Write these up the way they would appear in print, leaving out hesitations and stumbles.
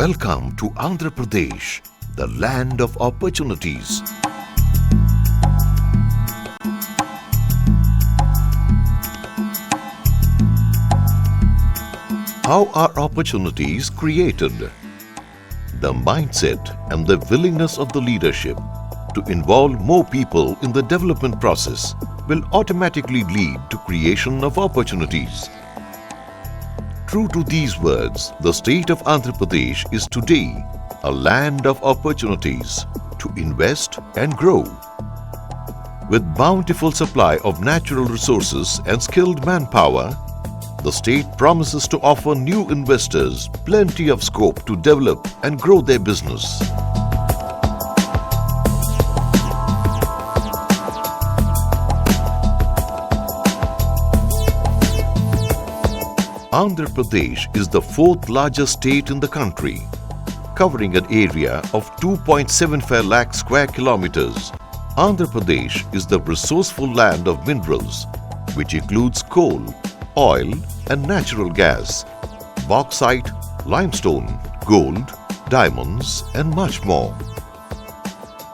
Welcome to Andhra Pradesh, the land of opportunities. How are opportunities created? The mindset and the willingness of the leadership to involve more people in the development process will automatically lead to creation of opportunities. True to these words, the state of Andhra Pradesh is today a land of opportunities to invest and grow. With bountiful supply of natural resources and skilled manpower, the state promises to offer new investors plenty of scope to develop and grow their business. Andhra Pradesh is the fourth largest state in the country, covering an area of 2.75 lakh square kilometers. Andhra Pradesh is the resourceful land of minerals, which includes coal, oil and natural gas, bauxite, limestone, gold, diamonds and much more.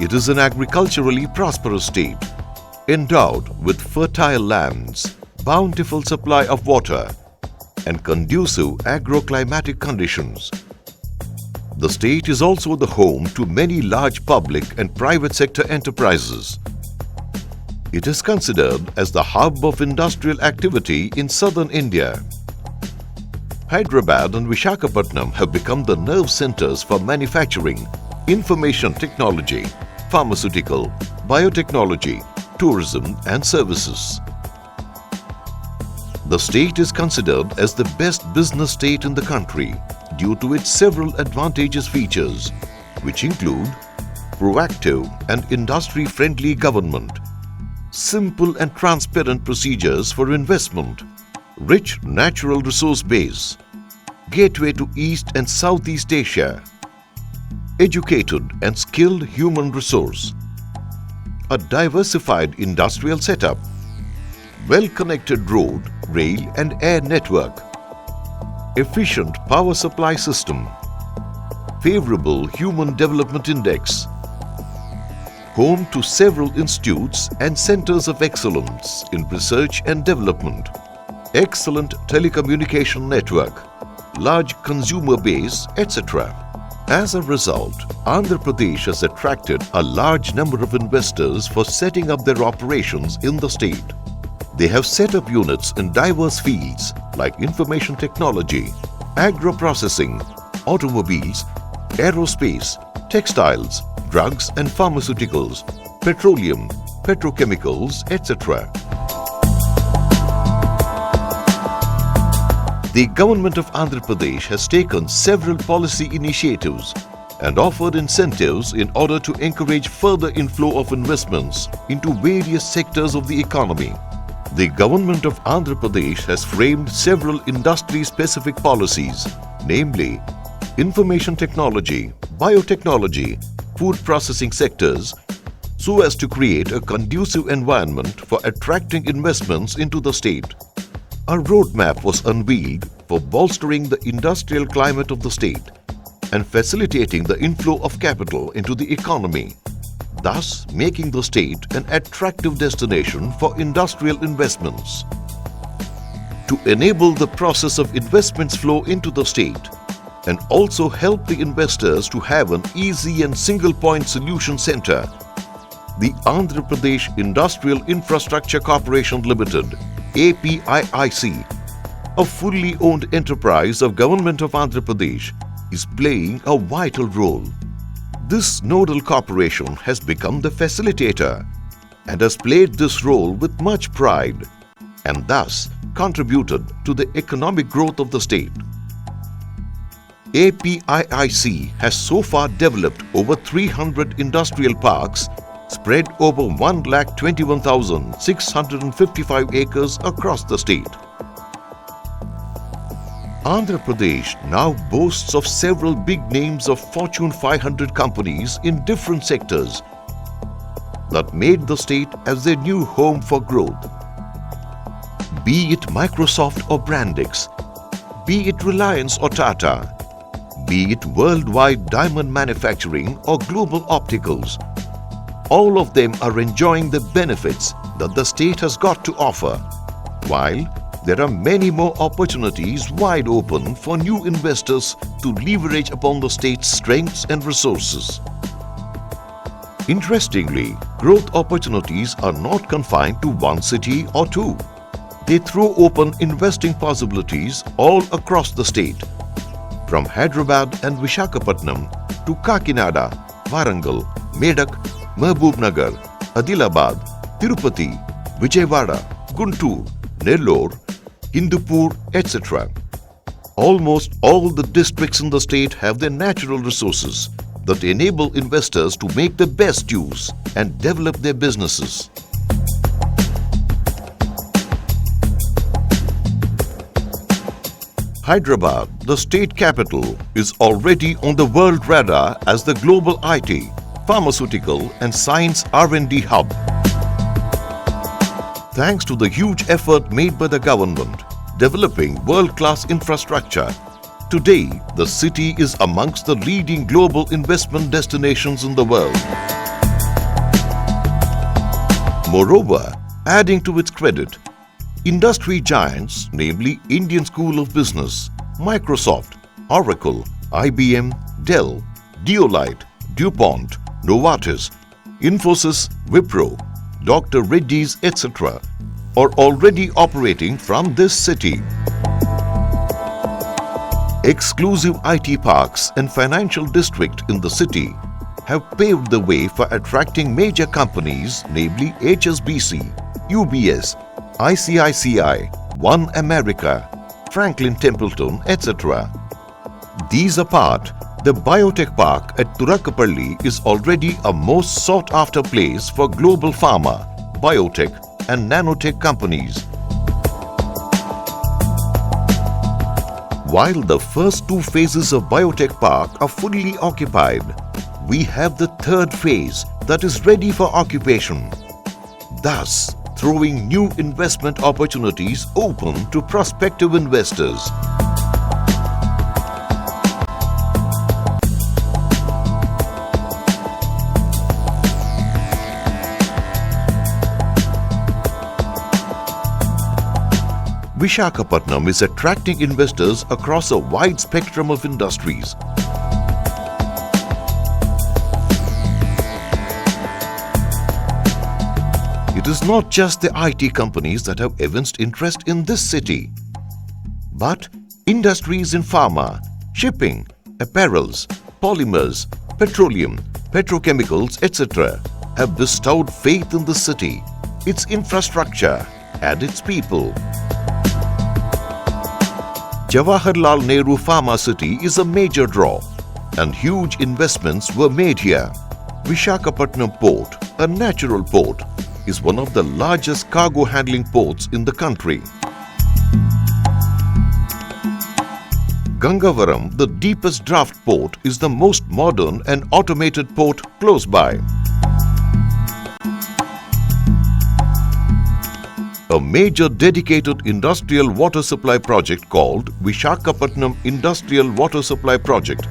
It is an agriculturally prosperous state, endowed with fertile lands, bountiful supply of water and conducive agroclimatic conditions. The state is also the home to many large public and private sector enterprises. It is considered as the hub of industrial activity in southern India. Hyderabad and Visakhapatnam have become the nerve centers for manufacturing, information technology, pharmaceutical, biotechnology, tourism and services. The state is considered as the best business state in the country due to its several advantageous features, which include proactive and industry-friendly government, simple and transparent procedures for investment, rich natural resource base, gateway to East and Southeast Asia, educated and skilled human resource, a diversified industrial setup, well-connected road, rail and air network, efficient power supply system, favorable human development index, home to several institutes and centers of excellence in research and development, excellent telecommunication network, large consumer base, etc. As a result, Andhra Pradesh has attracted a large number of investors for setting up their operations in the state. They have set up units in diverse fields like information technology, agro-processing, automobiles, aerospace, textiles, drugs and pharmaceuticals, petroleum, petrochemicals, etc. The government of Andhra Pradesh has taken several policy initiatives and offered incentives in order to encourage further inflow of investments into various sectors of the economy. The government of Andhra Pradesh has framed several industry-specific policies, namely information technology, biotechnology, food processing sectors, so as to create a conducive environment for attracting investments into the state. A roadmap was unveiled for bolstering the industrial climate of the state and facilitating the inflow of capital into the economy, thus making the state an attractive destination for industrial investments. To enable the process of investments flow into the state and also help the investors to have an easy and single-point solution center, the Andhra Pradesh Industrial Infrastructure Corporation Limited, APIIC, a fully owned enterprise of Government of Andhra Pradesh, is playing a vital role. This nodal corporation has become the facilitator and has played this role with much pride and thus contributed to the economic growth of the state. APIIC has so far developed over 300 industrial parks spread over 1,21,655 acres across the state. Andhra Pradesh now boasts of several big names of Fortune 500 companies in different sectors that made the state as their new home for growth. Be it Microsoft or Brandix, be it Reliance or Tata, be it worldwide diamond manufacturing or global opticals. All of them are enjoying the benefits that the state has got to offer, while there are many more opportunities wide open for new investors to leverage upon the state's strengths and resources. Interestingly, growth opportunities are not confined to one city or two. They throw open investing possibilities all across the state, from Hyderabad and Visakhapatnam to Kakinada, Warangal, Medak, Mahbubnagar, Adilabad, Tirupati, Vijayawada, Guntur, Nellore, Hindupur, etc. Almost all the districts in the state have their natural resources that enable investors to make the best use and develop their businesses. Hyderabad, the state capital, is already on the world radar as the global IT, pharmaceutical and science R&D hub. Thanks to the huge effort made by the government developing world-class infrastructure, today the city is amongst the leading global investment destinations in the world. Moreover, adding to its credit, industry giants, namely Indian School of Business, Microsoft, Oracle, IBM, Dell, Deolite, DuPont, Novartis, Infosys, Wipro, Dr. Reddy's, etc., are already operating from this city. Exclusive IT parks and financial district in the city have paved the way for attracting major companies, namely HSBC, UBS, ICICI, One America, Franklin Templeton, etc. These apart, the Biotech Park at Turakkapalli is already a most sought-after place for global pharma, biotech and nanotech companies. While the first two phases of Biotech Park are fully occupied, we have the third phase that is ready for occupation, thus throwing new investment opportunities open to prospective investors. Visakhapatnam is attracting investors across a wide spectrum of industries. It is not just the IT companies that have evinced interest in this city, but industries in pharma, shipping, apparels, polymers, petroleum, petrochemicals, etc. have bestowed faith in the city, its infrastructure and its people. Jawaharlal Nehru Pharma City is a major draw, and huge investments were made here. Visakhapatnam Port, a natural port, is one of the largest cargo handling ports in the country. Gangavaram, the deepest draft port, is the most modern and automated port close by. A major dedicated industrial water supply project called Visakhapatnam Industrial Water Supply Project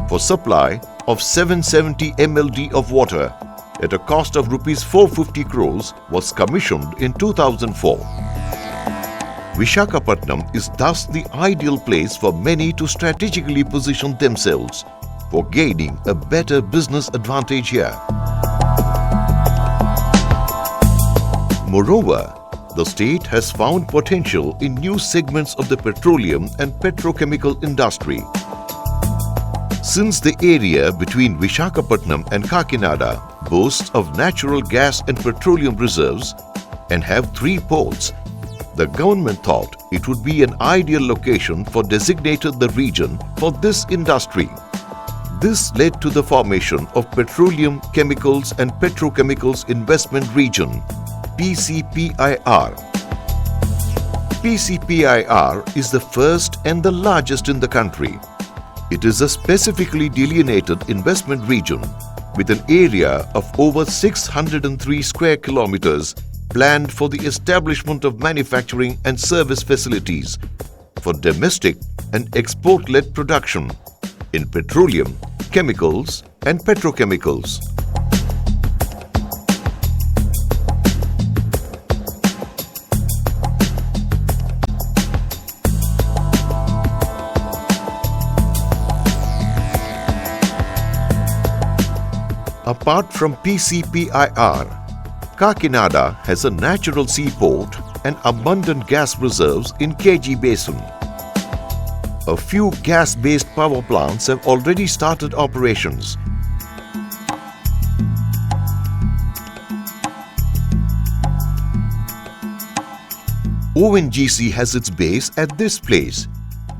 for supply of 770 MLD of water at a cost of Rs 450 crores was commissioned in 2004. Visakhapatnam is thus the ideal place for many to strategically position themselves for gaining a better business advantage here. Moreover, the state has found potential in new segments of the petroleum and petrochemical industry. Since the area between Visakhapatnam and Kakinada boasts of natural gas and petroleum reserves and have 3 ports, the government thought it would be an ideal location for designated the region for this industry. This led to the formation of Petroleum, Chemicals and Petrochemicals Investment Region, PCPIR. PCPIR is the first and the largest in the country. It is a specifically delineated investment region with an area of over 603 square kilometers planned for the establishment of manufacturing and service facilities for domestic and export-led production, in petroleum, chemicals and petrochemicals. Apart from PCPIR, Kakinada has a natural seaport and abundant gas reserves in KG Basin. A few gas-based power plants have already started operations. ONGC has its base at this place,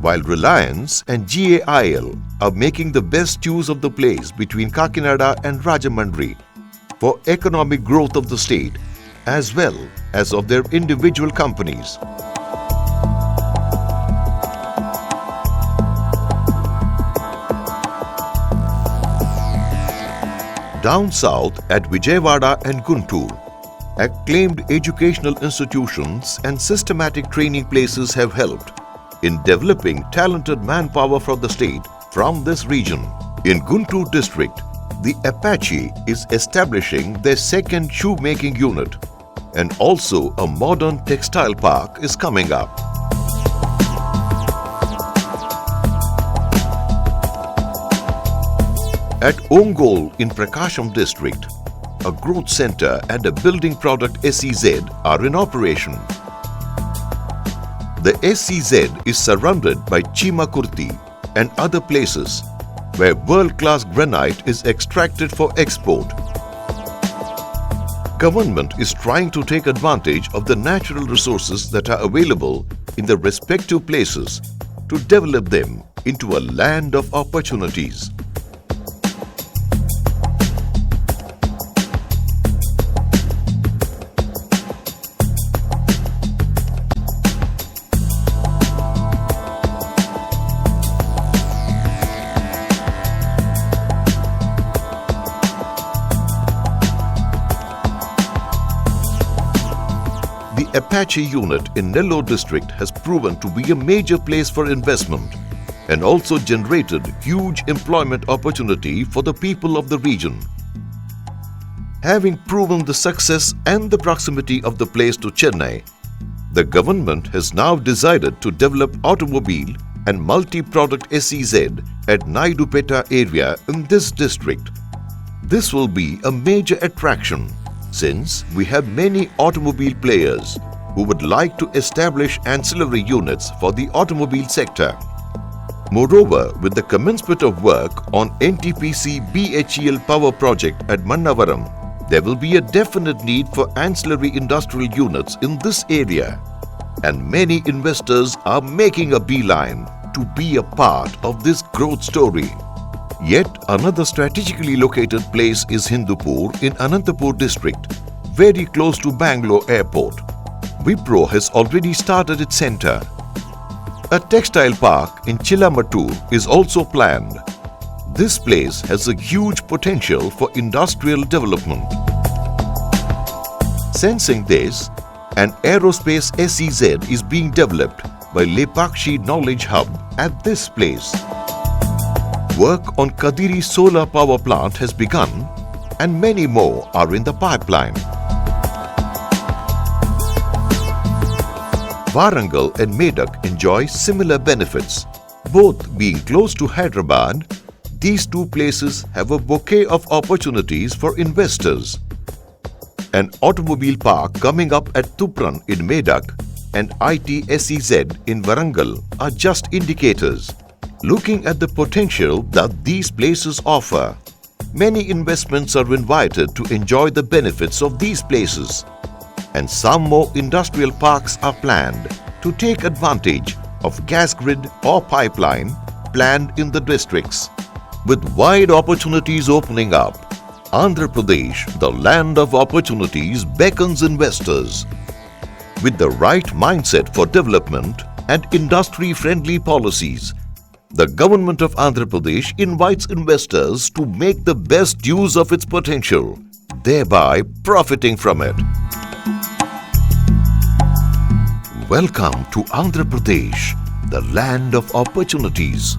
while Reliance and GAIL are making the best use of the place between Kakinada and Rajahmundry for economic growth of the state as well as of their individual companies. Down south at Vijayawada and Guntur, acclaimed educational institutions and systematic training places have helped in developing talented manpower for the state from this region. In Guntur district, the Apache is establishing their second shoemaking unit, and also a modern textile park is coming up. At Ongole in Prakasham district, a growth center and a building product SEZ are in operation. The SEZ is surrounded by Chimakurti and other places where world-class granite is extracted for export. Government is trying to take advantage of the natural resources that are available in the respective places to develop them into a land of opportunities. The Apache unit in Nellore district has proven to be a major place for investment and also generated huge employment opportunity for the people of the region. Having proven the success and the proximity of the place to Chennai, the government has now decided to develop automobile and multi-product SEZ at Naidupeta area in this district. This will be a major attraction since we have many automobile players who would like to establish ancillary units for the automobile sector. Moreover, with the commencement of work on NTPC BHEL power project at Mannavaram, there will be a definite need for ancillary industrial units in this area, and many investors are making a beeline to be a part of this growth story. Yet another strategically located place is Hindupur in Anantapur district, very close to Bangalore airport. Wipro has already started its center. A textile park in Chilamattur is also planned. This place has a huge potential for industrial development. Sensing this, an aerospace SEZ is being developed by Lepakshi Knowledge Hub at this place. Work on Kadiri solar power plant has begun and many more are in the pipeline. Warangal and Medak enjoy similar benefits. Both being close to Hyderabad, these two places have a bouquet of opportunities for investors. An automobile park coming up at Tupran in Medak and IT SEZ in Warangal are just indicators. Looking at the potential that these places offer, many investments are invited to enjoy the benefits of these places, and some more industrial parks are planned to take advantage of gas grid or pipeline planned in the districts. With wide opportunities opening up, Andhra Pradesh, the land of opportunities, beckons investors. With the right mindset for development and industry-friendly policies, the government of Andhra Pradesh invites investors to make the best use of its potential, thereby profiting from it. Welcome to Andhra Pradesh, the land of opportunities.